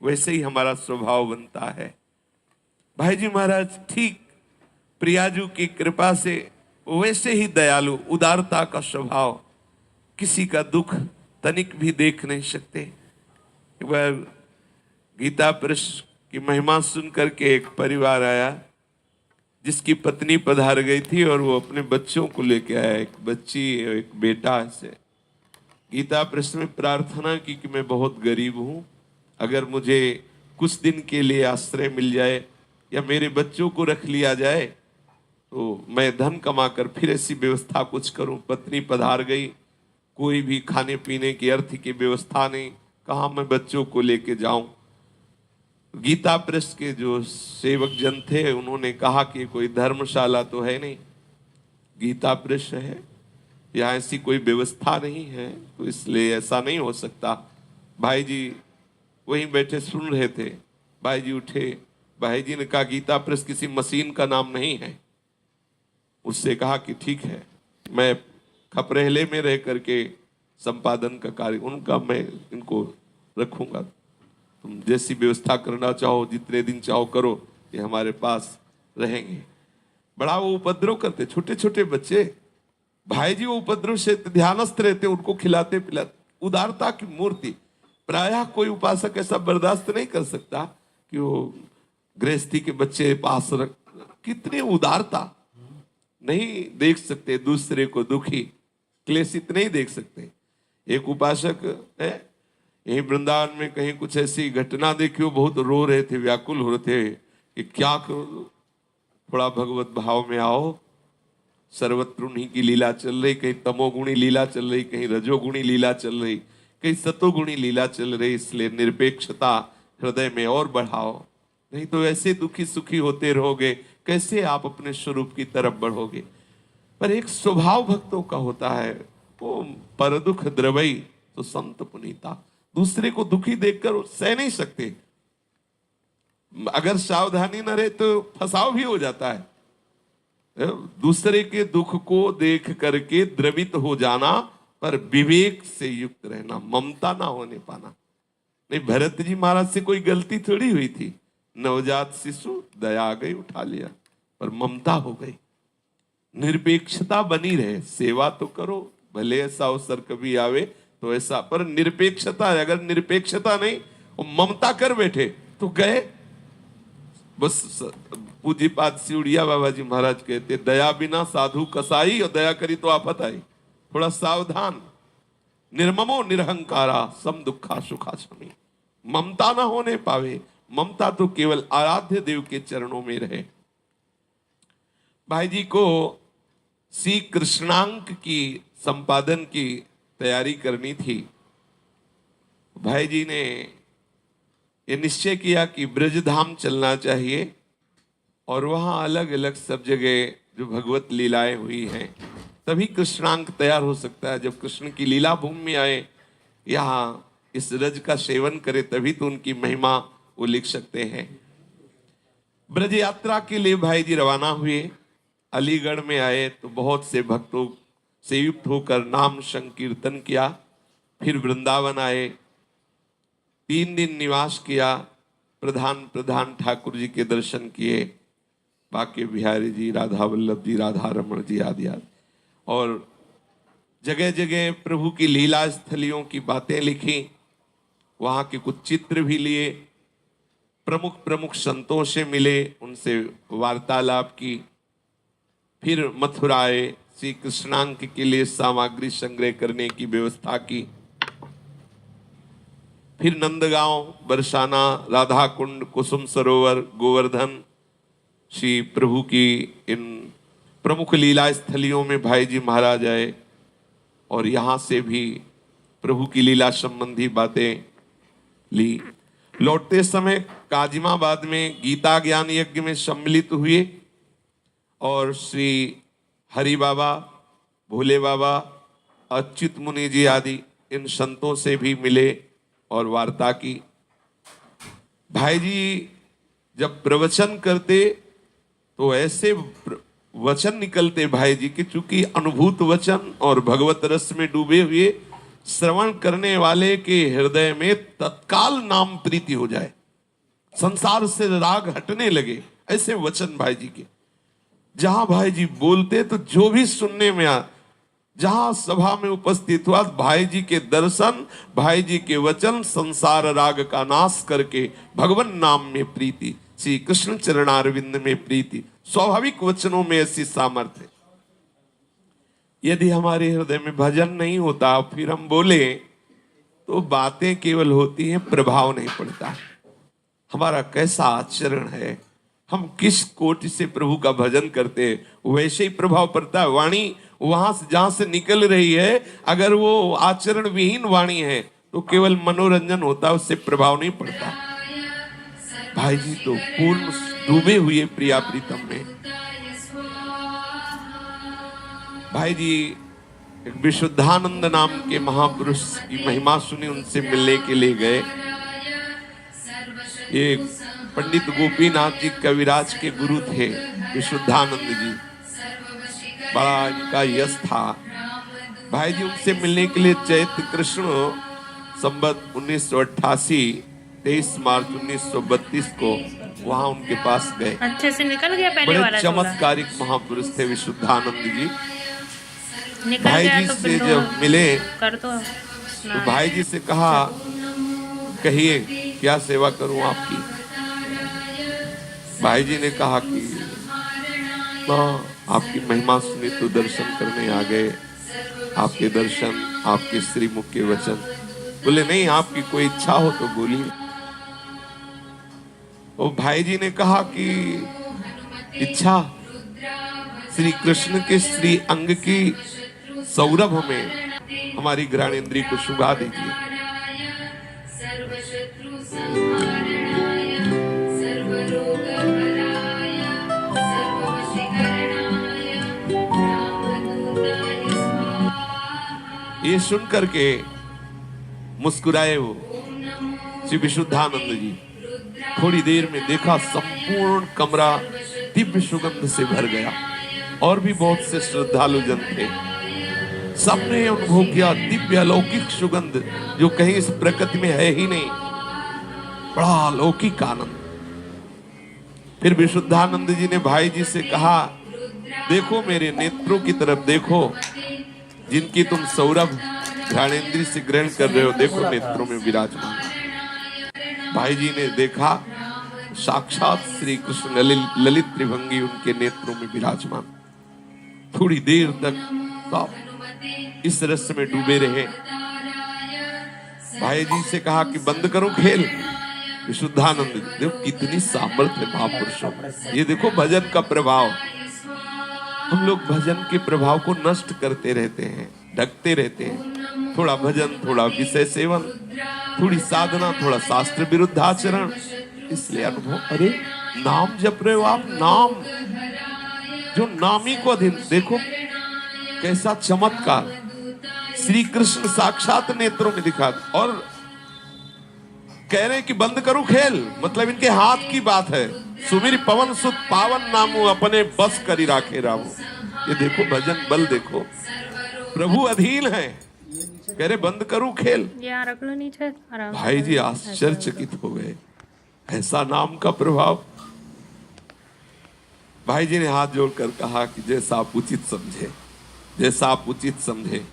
वैसे ही हमारा स्वभाव बनता है। भाई जी महाराज ठीक प्रियाजू की कृपा से वैसे ही दयालु, उदारता का स्वभाव, किसी का दुख तनिक भी देख नहीं सकते। एक बार गीता प्रेस की महिमा सुन करके एक परिवार आया जिसकी पत्नी पधार गई थी और वो अपने बच्चों को लेके आया, एक बच्ची एक बेटा से। गीता प्रेस में प्रार्थना की कि मैं बहुत गरीब हूँ, अगर मुझे कुछ दिन के लिए आश्रय मिल जाए या मेरे बच्चों को रख लिया जाए तो मैं धन कमाकर फिर ऐसी व्यवस्था कुछ करूं। पत्नी पधार गई, कोई भी खाने पीने की अर्थ की व्यवस्था नहीं, कहाँ मैं बच्चों को लेके जाऊं। गीता प्रेस के जो सेवक जन थे उन्होंने कहा कि कोई धर्मशाला तो है नहीं, गीता प्रेस है, यहाँ ऐसी कोई व्यवस्था नहीं है, तो इसलिए ऐसा नहीं हो सकता। भाई जी वहीं बैठे सुन रहे थे। भाई जी उठे, भाई जी ने कहा गीता प्रेस किसी मशीन का नाम नहीं है। उससे कहा कि ठीक है, मैं खपरेहले में रह करके संपादन का कार्य उनका मैं इनको रखूंगा, तुम जैसी व्यवस्था करना चाहो जितने दिन चाहो करो, ये हमारे पास रहेंगे। बड़ा वो उपद्रव करते, छोटे छोटे बच्चे। भाई जी वो उपद्रव से ध्यानस्थ रहते, उनको खिलाते पिलाते, उदारता की मूर्ति। प्रायः कोई उपासक ऐसा बर्दाश्त नहीं कर सकता कि वो गृहस्थी के बच्चे पास रख, कितनी उदारता। नहीं देख सकते दूसरे को दुखी क्लेशित, नहीं देख सकते। एक उपासक है यही वृंदावन में, कहीं कुछ ऐसी घटना देखी, वो बहुत रो रहे थे, व्याकुल हो रहे थे कि क्या करो, थोड़ा भगवत भाव में आओ, सर्वत्र उन्हीं की लीला चल रही, कहीं तमोगुणी लीला चल रही, कहीं रजोगुणी लीला चल रही, कहीं सतोगुणी लीला चल रही, इसलिए निरपेक्षता हृदय में और बढ़ाओ, नहीं तो ऐसे दुखी सुखी होते रहोगे, कैसे आप अपने स्वरूप की तरफ बढ़ोगे। पर एक स्वभाव भक्तों का होता है, वो पर दुख द्रवई तो संत पुनीता, दूसरे को दुखी देखकर सह नहीं सकते। अगर सावधानी न रहे तो फसाव भी हो जाता है। दूसरे के दुख को देख करके द्रवित हो जाना, पर विवेक से युक्त रहना, ममता ना होने पाना। नहीं, भरत जी महाराज से कोई गलती थोड़ी हुई थी, नवजात शिशु दया आ गई उठा लिया, पर ममता हो गई। निरपेक्षता बनी रहे, सेवा तो करो, भले ऐसा अवसर कभी आवे तो ऐसा, पर निरपेक्षता, अगर निरपेक्षता नहीं और ममता कर बैठे तो गए। बस पूज्यपाद सिउड़िया बाबा जी महाराज कहते, दया बिना साधु कसाई, और दया करी तो आफत आई। थोड़ा सावधान। निर्ममो निरहंकारा सम दुखा सुखा समी, ममता ना होने पावे। ममता तो केवल आराध्य देव के चरणों में रहे। भाई जी को श्री कृष्णांक की संपादन की तैयारी करनी थी। भाई जी ने ये निश्चय किया कि ब्रजधाम चलना चाहिए और वहां अलग अलग सब जगह जो भगवत लीलाएं हुई हैं, तभी कृष्णांक तैयार हो सकता है। जब कृष्ण की लीला भूमि में आए, यहाँ इस रज का सेवन करे, तभी तो उनकी महिमा वो लिख सकते हैं। ब्रज यात्रा के लिए भाई जी रवाना हुए। अलीगढ़ में आए तो बहुत से भक्तों से युक्त होकर नाम संकीर्तन किया। फिर वृंदावन आए, 3 दिन निवास किया, प्रधान ठाकुर जी के दर्शन किए, बाके बिहारी जी, राधा वल्लभ जी, राधा रमण जी आदि आदि, और जगह जगह प्रभु की लीला स्थलियों की बातें लिखी, वहाँ के कुछ चित्र भी लिए, प्रमुख संतों से मिले, उनसे वार्तालाप की। फिर मथुरा आए, श्री कृष्णांक के लिए सामग्री संग्रह करने की व्यवस्था की। फिर नंदगांव, बरसाना, राधा कुंड, कुसुम सरोवर, गोवर्धन, श्री प्रभु की इन प्रमुख लीला स्थलियों में भाई जी महाराज आए और यहाँ से भी प्रभु की लीला संबंधी बातें ली। लौटते समय काजिमाबाद में गीता ज्ञान यज्ञ में सम्मिलित हुए और श्री हरि बाबा, भोले बाबा, अच्युत मुनि जी आदि इन संतों से भी मिले और वार्ता की। भाई जी जब प्रवचन करते तो ऐसे वचन निकलते भाई जी कि चूंकि अनुभूत वचन और भगवत रस में डूबे हुए, श्रवण करने वाले के हृदय में तत्काल नाम प्रीति हो जाए, संसार से राग हटने लगे, ऐसे वचन भाई जी के। जहां भाई जी बोलते तो जो भी सुनने में आ, जहां सभा में उपस्थित हुआ, भाई जी के दर्शन, भाई जी के वचन, संसार राग का नाश करके भगवान नाम में प्रीति, श्री कृष्ण चरणारविंद में प्रीति। स्वाभाविक वचनों में ऐसी सामर्थ्य। यदि हमारे हृदय में भजन नहीं होता, फिर हम बोले तो बातें केवल होती हैं, प्रभाव नहीं पड़ता। हमारा कैसा आचरण है, हम किस कोटि से प्रभु का भजन करते हैं, वैसे ही प्रभाव पड़ता है। वाणी वहां से जहां से निकल रही है, अगर वो आचरण विहीन वाणी है तो केवल मनोरंजन होता है, उससे प्रभाव नहीं पड़ता। भाई जी तो पूर्ण डूबे हुए प्रिया प्रीतम में। भाई जी एक विशुद्धानंद नाम के महापुरुष की महिमा सुनी, उनसे मिलने के लिए गए। ये पंडित गोपीनाथ जी कविराज के गुरु थे विशुद्धानंद जी, बड़ा इनका यश था। भाई जी उनसे मिलने के लिए चैत्र कृष्ण संवत 1988 23 मार्च 1932 को वहां उनके पास गए। अच्छे से निकल गया पहले वाला। बड़े चमत्कारिक महापुरुष थे विशुद्धानंद जी। निकल भाई गया जी तो से जब मिले कर तो भाई जी से कहा, कहिए क्या सेवा करूं आपकी। भाई जी ने कहा कि आपकी महिमा सुनी तो दर्शन करने आ गए, आपके दर्शन, आपके श्रीमुख के वचन। बोले नहीं, आपकी कोई इच्छा हो तो बोलिए। और भाई जी ने कहा कि इच्छा, श्री कृष्ण के श्री अंग की सौरभ में हमारी घ्राणेन्द्रिय को शुभा दीजिए। ये सुन करके मुस्कुराए वो श्री विशुद्धानंद जी। थोड़ी देर में देखा संपूर्ण कमरा दिव्य सुगंध से भर गया, और भी बहुत से श्रद्धालु जन थे। सबने अनुभव किया दिव्य अलौकिक सुगंध जो कहीं इस प्रकृति में है ही नहीं, बड़ा अलौकिक आनंद। फिर विशुद्धानंद जी ने भाई जी से कहा, देखो मेरे नेत्रों की तरफ देखो, जिनकी तुम सौरभ घ्राणेन्द्रिय से ग्रहण कर रहे हो, देखो नेत्रों में विराजमान। भाई जी ने देखा साक्षात श्री कृष्ण ललित त्रिभंगी उनके नेत्रों में विराजमान। थोड़ी देर तक सब इस रस में डूबे रहे। भाई जी से कहा कि बंद करो खेल। विशुद्धानंद देखो कितनी सामर्थ्य महापुरुषों, ये देखो भजन का प्रभाव। हम लोग भजन के प्रभाव को नष्ट करते रहते हैं, ढकते रहते हैं। थोड़ा भजन, थोड़ा विषय सेवन, थोड़ी साधना, थोड़ा शास्त्र विरुद्ध आचरण, इसलिए अनुभव। अरे नाम जप रहे हो आप, नाम जो नामी को अधीन। देखो कैसा चमत्कार, श्री कृष्ण साक्षात नेत्रों में दिखा, और कह रहे कि बंद करो खेल, मतलब इनके हाथ की बात है। सुमिर पवन सुत पावन नामू, अपने बस करी राखे रामू। ये देखो भजन बल, देखो प्रभु अधीन है। कह रहे बंद करूं खेल। यहाँ रख लो नीचे। भाई जी आश्चर्यचकित हो गए, ऐसा नाम का प्रभाव। भाई जी ने हाथ जोड़कर कहा कि जैसा आप उचित समझे, जैसा आप उचित समझे।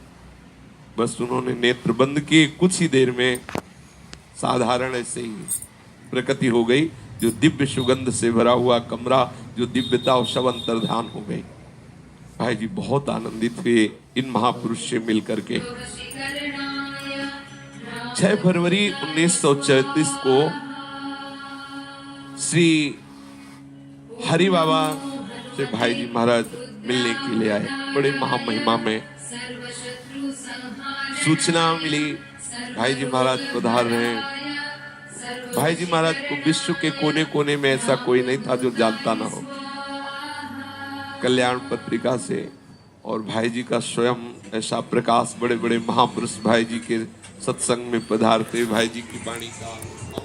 बस उन्होंने नेत्र बंद किए। कुछ ही देर में साधारण ऐसे ही प्रकृति हो गई, जो दिव्य सुगंध से भरा हुआ कमरा, जो दिव्यता और सब अंतर्धान हो गई। भाई जी बहुत आनंदित हुए इन महापुरुष से मिलकर के। 6 फरवरी 1934 को श्री हरि बाबा से भाई जी महाराज मिलने के लिए आए। बड़े महामहिमा में सूचना मिली, भाई जी महाराज पधार रहे हैं। भाई जी महाराज को विश्व के कोने कोने में ऐसा कोई नहीं था जो जानता ना हो। कल्याण पत्रिका से और भाई जी का स्वयं ऐसा प्रकाश, बड़े बड़े महापुरुष भाई जी के सत्संग में पधारते, भाई जी की वाणी का